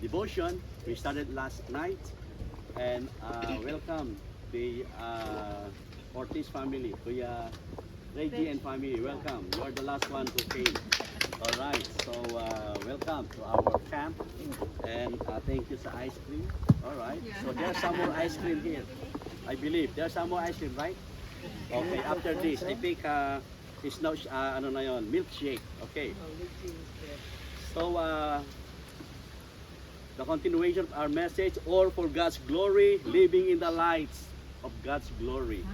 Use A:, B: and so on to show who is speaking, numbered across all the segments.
A: devotion. We started last night, and welcome the Ortiz family, Kuya Reggie and family. Welcome. You are the last one who came. All right. So welcome to our camp, and thank you sa ice cream. All right. So there's some more ice cream here. I believe there's some more ice cream, right? Okay. After this, I think it's now ano na yon, milkshake. Okay. So the continuation of our message, all for God's glory, living in the lights of God's glory.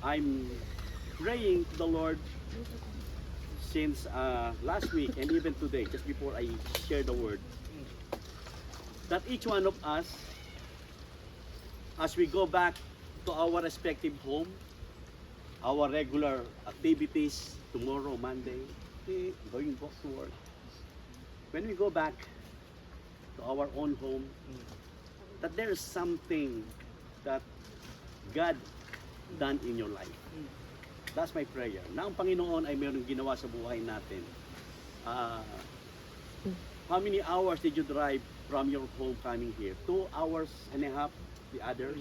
A: I'm praying to the Lord since last week and even today, just before I share the word, that each one of us, as we go back to our respective home, our regular activities, tomorrow, Monday, going back to work, when we go back to our own home, that there is something that God done in your life. That's my prayer. Na ang Panginoon ay mayroong ginawa sa buhay natin. How many hours did you drive from your home coming here? 2 hours and a half, the others?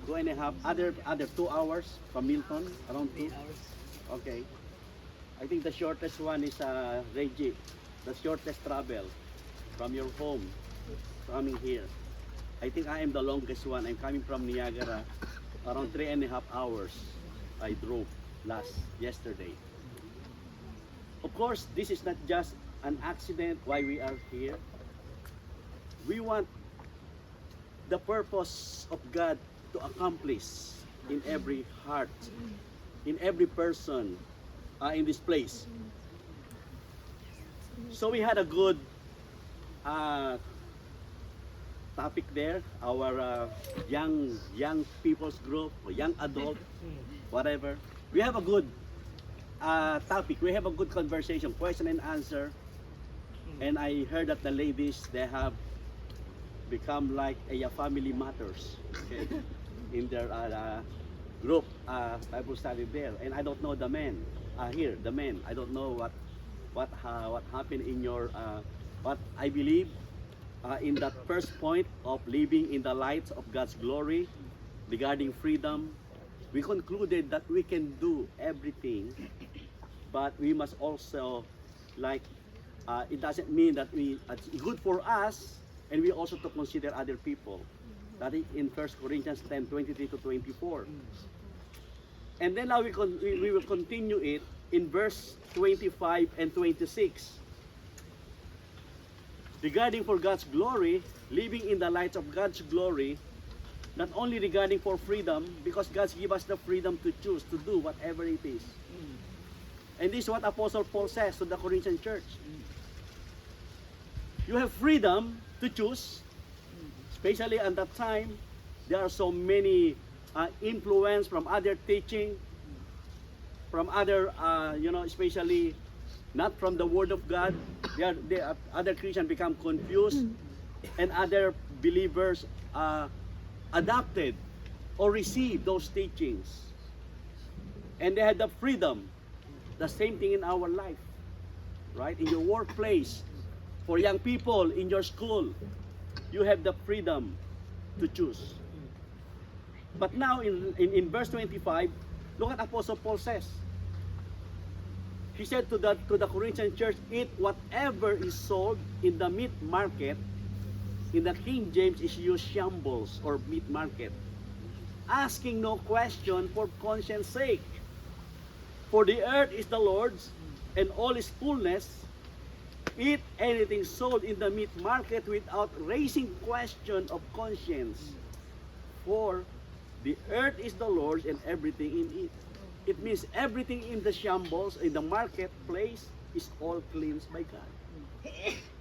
A: 2 and a half, other 2 hours from Milton, around 2 hours. Okay. I think the shortest one is Reggie. The shortest travel from your home coming here. I think I am the longest one. I'm coming from Niagara, around 3 and a half hours I drove yesterday. Of course, this is not just an accident why we are here. We want the purpose of God to accomplish in every heart, in every person in this place. So we had a good topic there, our young people's group or young adult, whatever. We have a good topic. We have a good conversation, question and answer. And I heard that the ladies, they have become like a family matters, okay, in their group Bible study there. And I don't know the men here, the men. I don't know what happened in your but I believe in that first point of living in the light of God's glory regarding freedom, we concluded that we can do everything, but we must also, like, it doesn't mean that it's good for us, and we also to consider other people. That is in 1 Corinthians 10:23 to 24. And then now we will continue it in verse 25 and 26. Regarding for God's glory, living in the light of God's glory, not only regarding for freedom, because God give us the freedom to choose, to do whatever it is. And this is what Apostle Paul says to the Corinthian church. You have freedom to choose, especially at that time, there are so many influence from other teaching, from other, especially not from the Word of God. Other Christians become confused, and other believers adopted or received those teachings. And they had the freedom. The same thing in our life, right? In your workplace, for young people, in your school, you have the freedom to choose. But now in verse 25, look at Apostle Paul says. He said to the Corinthian church, eat whatever is sold in the meat market. In the King James is used shambles or meat market. Asking no question for conscience sake. For the earth is the Lord's and all its fullness. Eat anything sold in the meat market without raising question of conscience. For the earth is the Lord's and everything in it. It means everything in the shambles, in the marketplace, is all cleansed by God.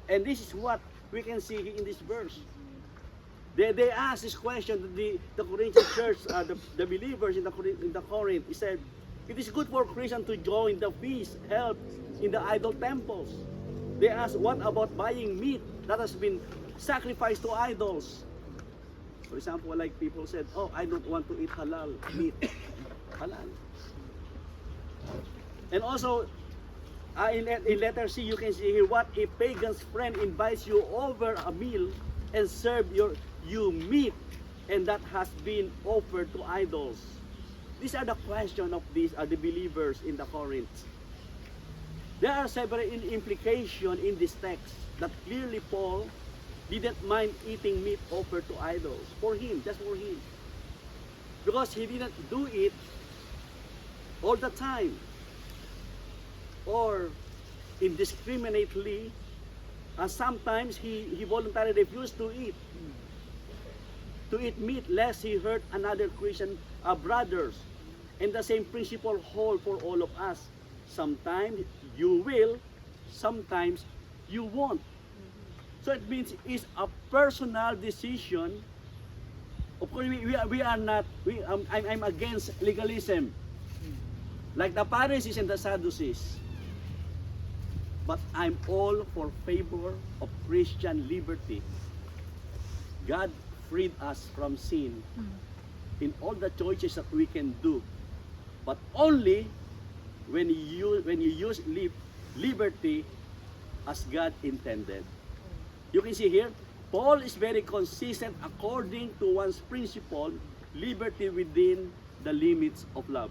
A: And this is what we can see in this verse. They asked this question to the Corinthian church, the believers in the Corinth. He said, it is good for Christians to join the feast held in the idol temples. They asked, what about buying meat that has been sacrificed to idols? For example, like people said, oh, I don't want to eat halal meat. Halal. And also, In letter C, you can see here, what if pagan's friend invites you over a meal and serve you meat, and that has been offered to idols? These are the question of these are the believers in the Corinth. There are several implications in this text that clearly Paul didn't mind eating meat offered to idols for him, just for him, because he didn't do it all the time or indiscriminately, and sometimes he voluntarily refused to eat meat lest he hurt another Christian brothers. And the same principle hold for all of us. Sometimes you will, sometimes you won't. So it means it's a personal decision. Of course, we are not. I'm against legalism, like the Pharisees and the Sadducees. But I'm all for favor of Christian liberty. God freed us from sin in all the choices that we can do, but only when you use liberty as God intended. You can see here, Paul is very consistent according to one's principle, liberty within the limits of love.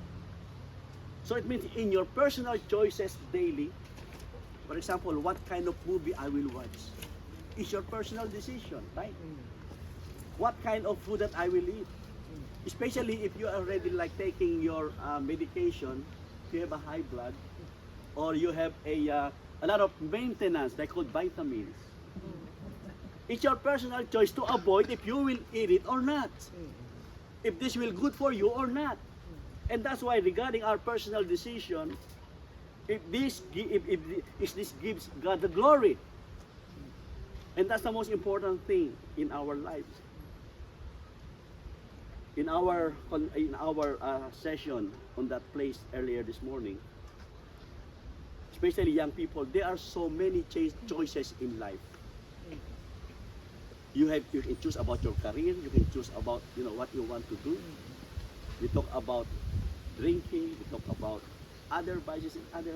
A: So it means in your personal choices daily, for example, what kind of movie I will watch, is your personal decision, right? What kind of food that I will eat, especially if you are already like taking your medication, if you have a high blood, or you have a lot of maintenance, they called vitamins. It's your personal choice to avoid if you will eat it or not, if this will good for you or not. And that's why regarding our personal decision, if this gives God the glory, and that's the most important thing in our lives. In our session on that place earlier this morning, especially young people, there are so many choices in life. You can choose about your career, you can choose about what you want to do. We talk about drinking, we talk about other vices and other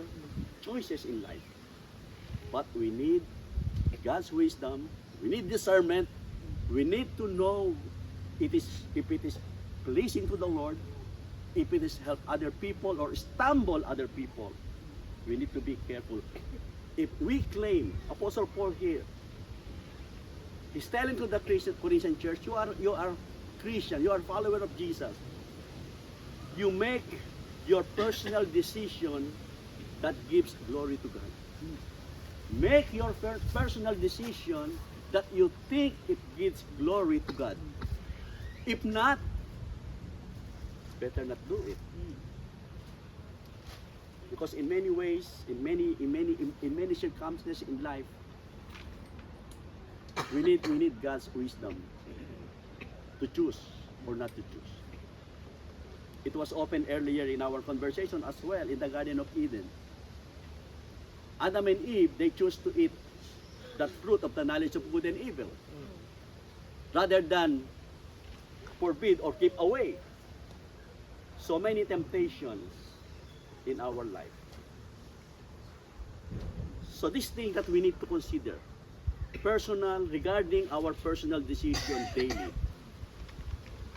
A: choices in life. But we need God's wisdom, we need discernment, we need to know if it is pleasing to the Lord, if it is help other people or stumble other people. We need to be careful. If we claim, Apostle Paul here, he's telling to the Corinthian church, you are Christian, you are follower of Jesus. You make your personal decision that gives glory to God. Make your personal decision that you think it gives glory to God. If not, better not do it. Because in many ways, in many circumstances in life, we need God's wisdom to choose or not to choose. It was opened earlier in our conversation as well in the Garden of Eden. Adam and Eve, they chose to eat that fruit of the knowledge of good and evil, rather than forbid or keep away. So many temptations in our life. So this thing that we need to consider, personal, regarding our personal decision daily.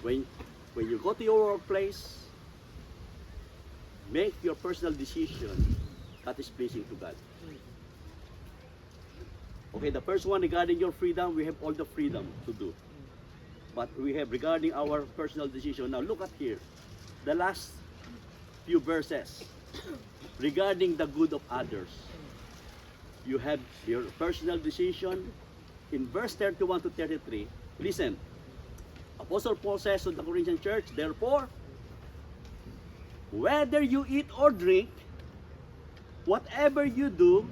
A: When you go to your workplace, make your personal decision that is pleasing to God. Okay, the first one regarding your freedom, we have all the freedom to do. But we have regarding our personal decision. Now look at here, the last few verses regarding the good of others. You have your personal decision in verse 31 to 33. Listen, Apostle Paul says to the Corinthian church, therefore, whether you eat or drink, whatever you do,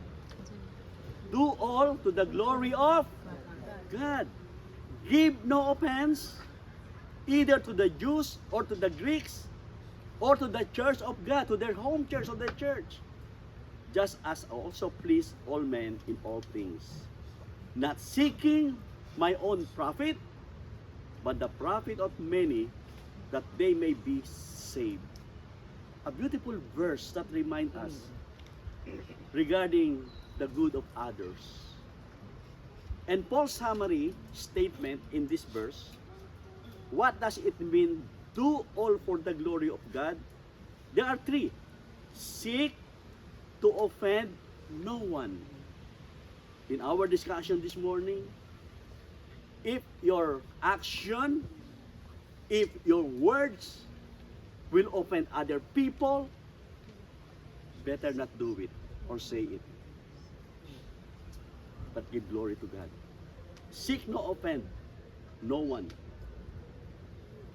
A: do all to the glory of God. Give no offense either to the Jews or to the Greeks or to the church of God, to their home church of the church, just as I also please all men in all things, not seeking my own profit, but the profit of many, that they may be saved. A beautiful verse that reminds us regarding the good of others. And Paul's summary statement in this verse, what does it mean, do all for the glory of God? There are three. Seek to offend no one. In our discussion this morning, if your action, if your words will offend other people, better not do it or say it. But give glory to God. Seek no offend no one.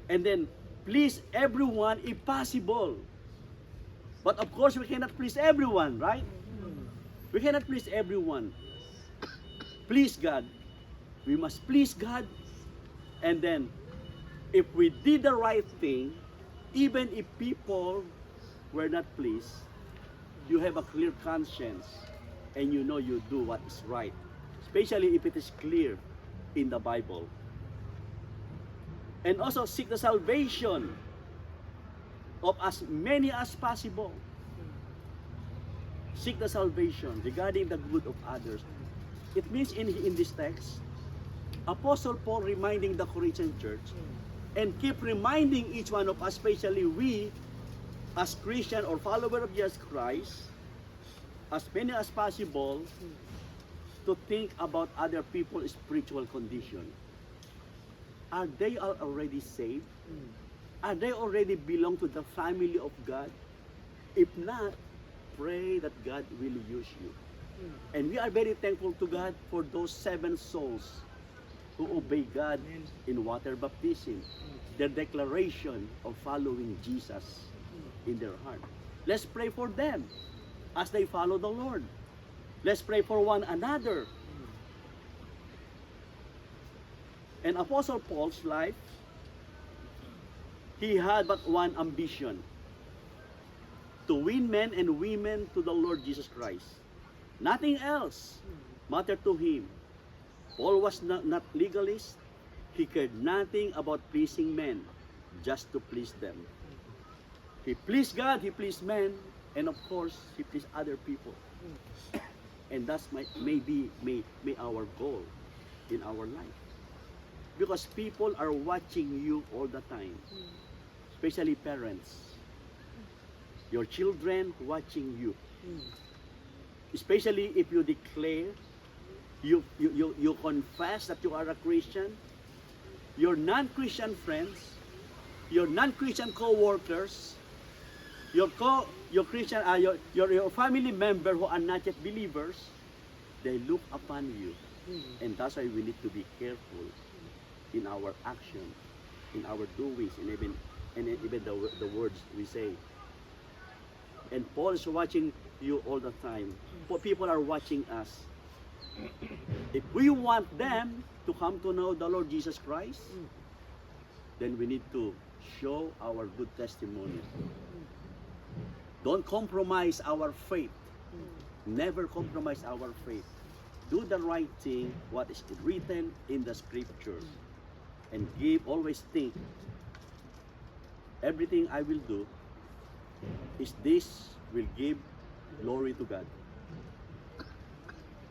A: And then, please everyone if possible. But of course, we cannot please everyone, right? We cannot please everyone. Please God. We must please God. And then, if we did the right thing, even if people were not pleased, you have a clear conscience and you know you do what is right. Especially if it is clear in the Bible. And also seek the salvation of as many as possible. Seek the salvation regarding the good of others. It means in this text, Apostle Paul reminding the Corinthian church and keep reminding each one of us, especially we as Christian or follower of Jesus Christ, as many as possible, to think about other people's spiritual condition. Are they already saved? Are they already belong to the family of God? If not, pray that God will use you. And we are very thankful to God for those 7 souls who obey God in water baptism. Their declaration of following Jesus in their heart. Let's pray for them as they follow the Lord. Let's pray for one another. And Apostle Paul's life, he had but one ambition: to win men and women to the Lord Jesus Christ. Nothing else mattered to him. Paul was not legalist. He cared nothing about pleasing men, just to please them. He pleased God, he pleased men, and of course, he pleased other people. And that's may our goal in our life. Because people are watching you all the time. Especially parents. Your children watching you. Especially if you declare, you confess that you are a Christian. Your non-Christian friends, your non-Christian co-workers, your Christian, your family member who are not yet believers, they look upon you. And that's why we need to be careful in our action, in our doings, and even the words we say. And Paul is watching you all the time. People are watching us. If we want them to come to know the Lord Jesus Christ, then we need to show our good testimony. Don't compromise our faith. Never compromise our faith. Do the right thing, what is written in the scriptures. And always think, everything I will do, this will give glory to God.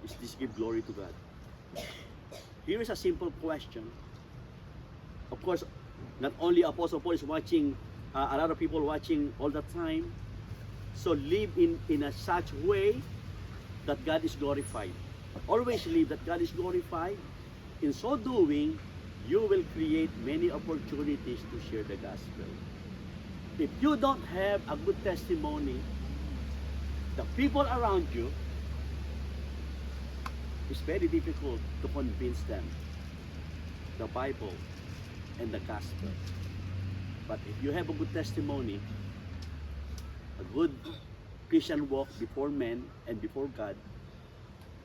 A: Is this give glory to God? Here is a simple question. Of course, not only Apostle Paul is watching, a lot of people watching all the time. So live in a such way that God is glorified. Always live that God is glorified. In so doing, you will create many opportunities to share the gospel. If you don't have a good testimony, the people around you, it's very difficult to convince them the Bible and the gospel. But if you have a good testimony, a good Christian walk before men and before God,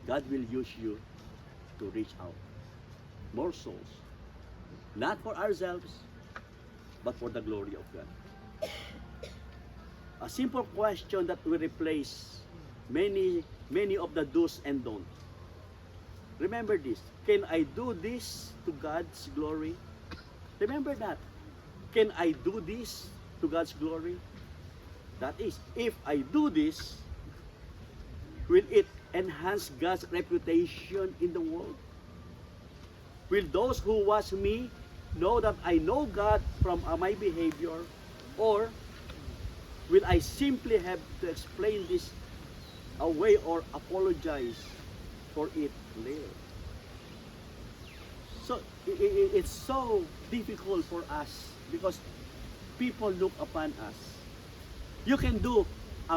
A: God will use you to reach out more souls, not for ourselves, but for the glory of God. A simple question that will replace many of the do's and don'ts. Remember this. Can I do this to God's glory? Remember that. Can I do this to God's glory? That is, if I do this, Will it enhance God's reputation in the world? Will those who watch me know that I know God from my behavior? Or will I simply have to explain this away or apologize for it later? So it's so difficult for us because people look upon us. You can do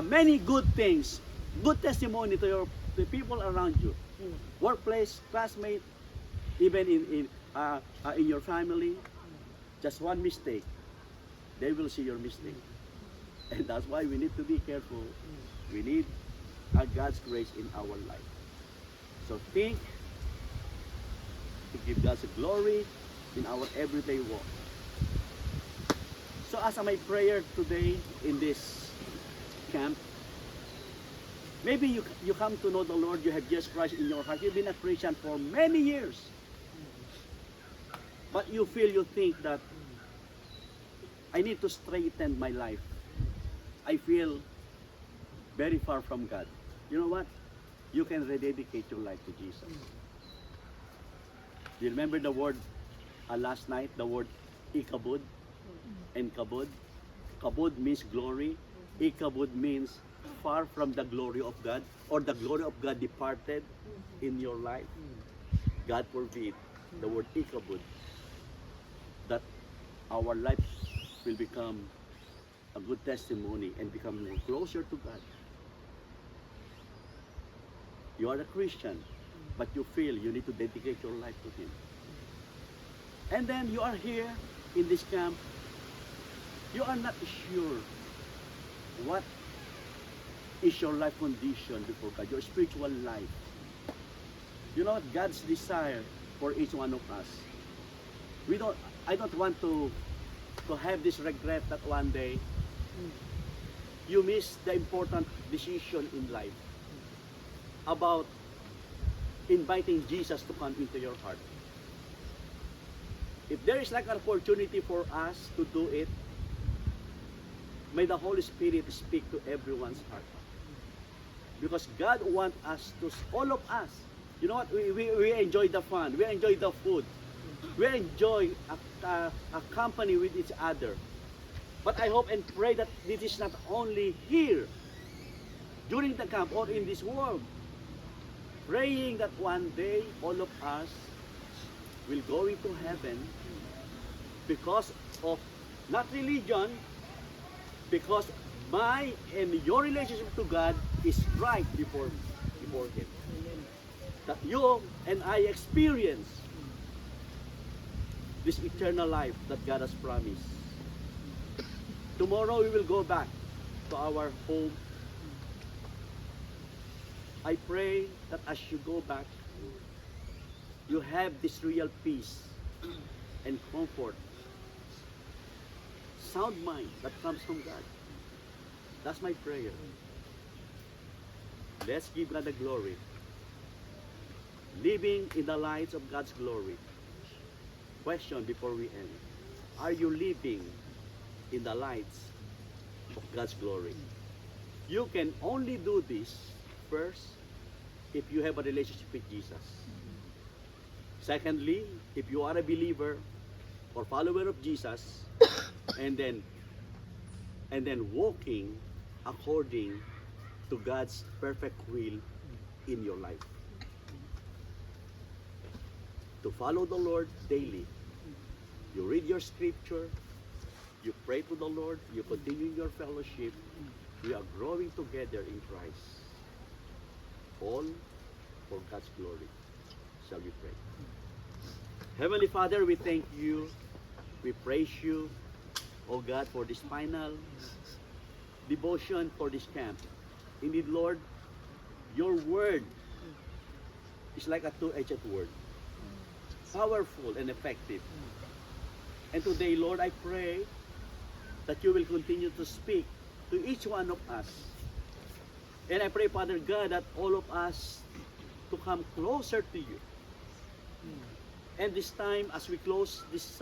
A: many good things, good testimony to the people around you, workplace, classmate, even in your family. Just one mistake, they will see your mistake, and that's why we need to be careful. We need God's grace in our life. So think to give God's glory in our everyday walk. So as my prayer today in this camp, maybe you come to know the Lord, you have Jesus Christ in your heart, you've been a Christian for many years, but you think that I need to straighten my life. I feel very far from God. You know what? You can rededicate your life to Jesus. Do you remember the word last night, the word ikabud and kabud? Kabud means glory. Ikabud means far from the glory of God, or the glory of God departed in your life. God forbid the word ikabud, that our life will become a good testimony and become more closer to God. You are a Christian, but you feel you need to dedicate your life to Him. And then you are here in this camp, you are not sure what is your life condition before God, your spiritual life. You know what? God's desire for each one of us. I don't want to have this regret that one day you miss the important decision in life about inviting Jesus to come into your heart. If there is like an opportunity for us to do it, may the Holy Spirit speak to everyone's heart. Because God wants us to, all of us, you know what, we enjoy the fun, we enjoy the food, we enjoy a company with each other. But I hope and pray that this is not only here, during the camp, or in this world. Praying that one day, all of us will go into heaven because of, not religion, because my and your relationship to God is right before Him. That you and I experience this eternal life that God has promised. Tomorrow we will go back to our home. I pray that as you go back, you have this real peace and comfort, sound mind that comes from God. That's my prayer. Let's give God the glory. Living in the lights of God's glory. Question before we end. Are you living in the lights of God's glory? You can only do this first if you have a relationship with Jesus. Secondly, if you are a believer or follower of Jesus, and then walking according to God's perfect will in your life. To follow the Lord daily. You read your scripture, you pray to the Lord, you continue your fellowship, we are growing together in Christ. All for God's glory. Shall we pray? Heavenly Father, we thank you, we praise you, O God, for this final devotion for this camp. Indeed, Lord, your word is like a two-edged word, powerful and effective. And today, Lord, I pray that you will continue to speak to each one of us. And I pray, Father God, that all of us to come closer to you. And this time, as we close this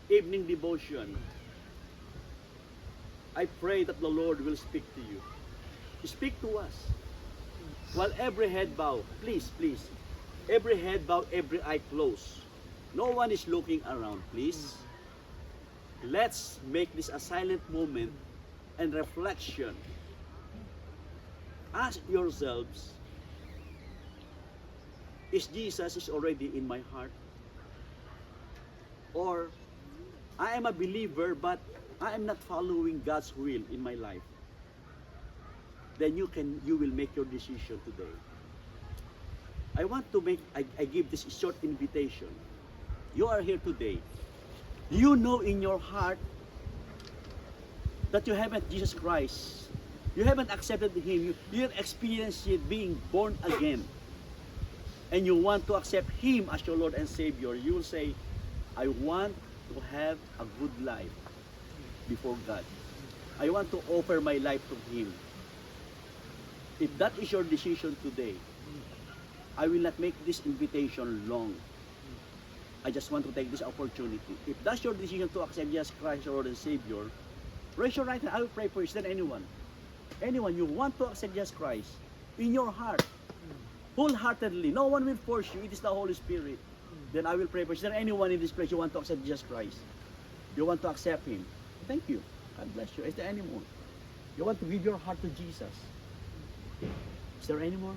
A: evening devotion, I pray that the Lord will speak to you. Speak to us. While every head bow, please, please. Every head bow, every eye closed. No one is looking around, please. Let's make this a silent moment and reflection. Ask yourselves, is Jesus is already in my heart? Or I am a believer but I am not following God's will in my life? Then you will make your decision today. I give this short invitation. You are here today. You know in your heart that you haven't Jesus Christ. You haven't accepted Him. You have experienced it being born again. And you want to accept Him as your Lord and Savior. You will say, I want to have a good life before God. I want to offer my life to Him. If that is your decision today, I will not make this invitation long. I just want to take this opportunity. If that's your decision to accept Jesus Christ, your Lord and Savior, raise your right hand. I will pray for you. Is there anyone? Anyone you want to accept Jesus Christ in your heart, wholeheartedly, no one will force you. It is the Holy Spirit. Then I will pray for you. Is there anyone in this place you want to accept Jesus Christ? You want to accept Him? Thank you. God bless you. Is there anyone? You want to give your heart to Jesus? Is there any more?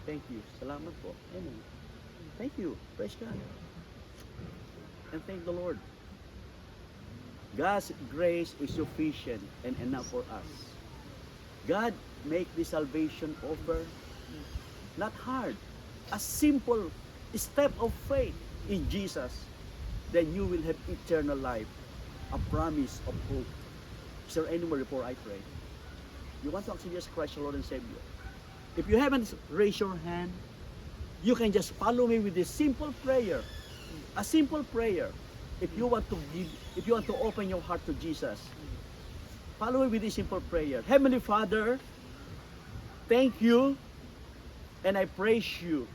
A: Thank you. Salamat po. Amen. Thank you. Praise God. And thank the Lord. God's grace is sufficient and enough for us. God make the salvation offer not hard. A simple step of faith in Jesus. Then you will have eternal life. A promise of hope. Is there any more before I pray? You want to accept Jesus Christ, your Lord and Savior? If you haven't raised your hand, you can just follow me with this simple prayer. A simple prayer. If you want to open your heart to Jesus, follow me with this simple prayer. Heavenly Father, thank you and I praise you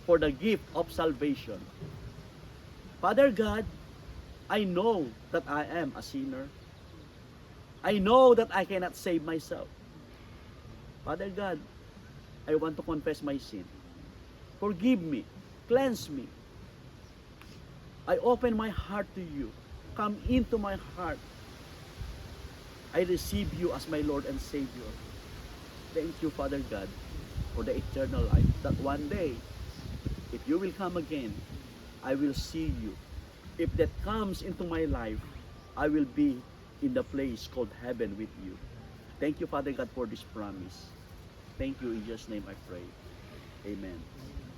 A: for the gift of salvation. Father God, I know that I am a sinner. I know that I cannot save myself. Father God, I want to confess my sin. Forgive me. Cleanse me. I open my heart to you. Come into my heart. I receive you as my Lord and Savior. Thank you, Father God, for the eternal life. That one day, if you will come again, I will see you. If that comes into my life, I will be in the place called heaven with you. Thank you, Father God, for this promise. Thank you. In Jesus' name I pray. Amen.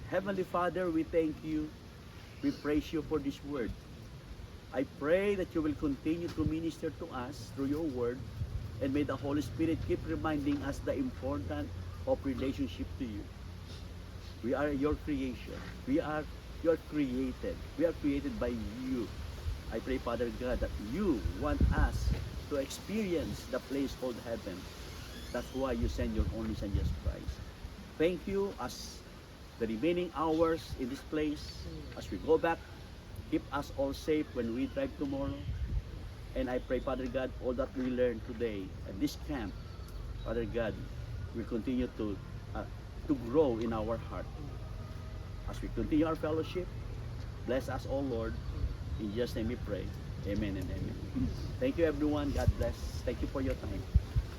A: Heavenly Father, we thank you. We praise you for this word. I pray that you will continue to minister to us through your word, and may the Holy Spirit keep reminding us the importance of relationship to you. We are your creation. You are created. We are created by you. I pray, Father God, that you want us to experience the place called heaven. That's why you send your only Son, Jesus Christ. Thank you as the remaining hours in this place, as we go back, keep us all safe when we drive tomorrow. And I pray, Father God, all that we learned today at this camp, Father God, will continue to grow in our heart. As we continue our fellowship, bless us all, Lord. In Jesus' name we pray. Amen and amen. Thank you, everyone. God bless. Thank you for your time.